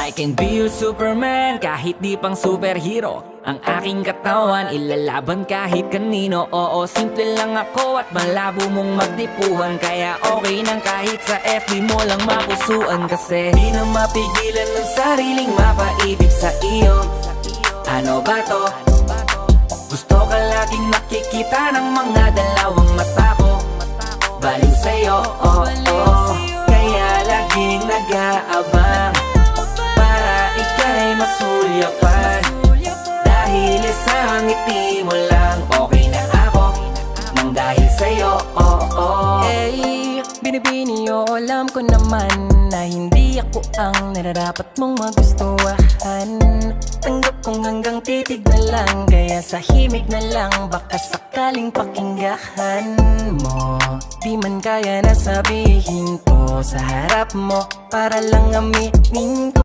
I can be your Superman, kahit di pang superhero. Ang aking katawan, ilalaban kahit kanino. Oo, simple lang ako at malabo mong magdipuhan. Kaya okay nang kahit sa FB mo lang mapusuan. Kasi di na mapigilan ng sariling mapaibig sa iyo. Ano ba to? Gusto ka laging nakikita ng mga dalawang mata ko. Baliw sa'yo, oh, oh. Kaya laging nag-aabang para ika'y masulyapan. Dahil isang ngiti mo lang, okay na ako nang dahil sa'yo, oh, oh. Hey, binibini, oh, alam ko naman na hindi ako ang nararapat mong magustuhan. Tanggap kong hanggang titig na lang, kaya sa himig na lang, baka sakaling pakinggan mo. Di man kaya na sabihin ko sa harap mo, para lang aminin ko.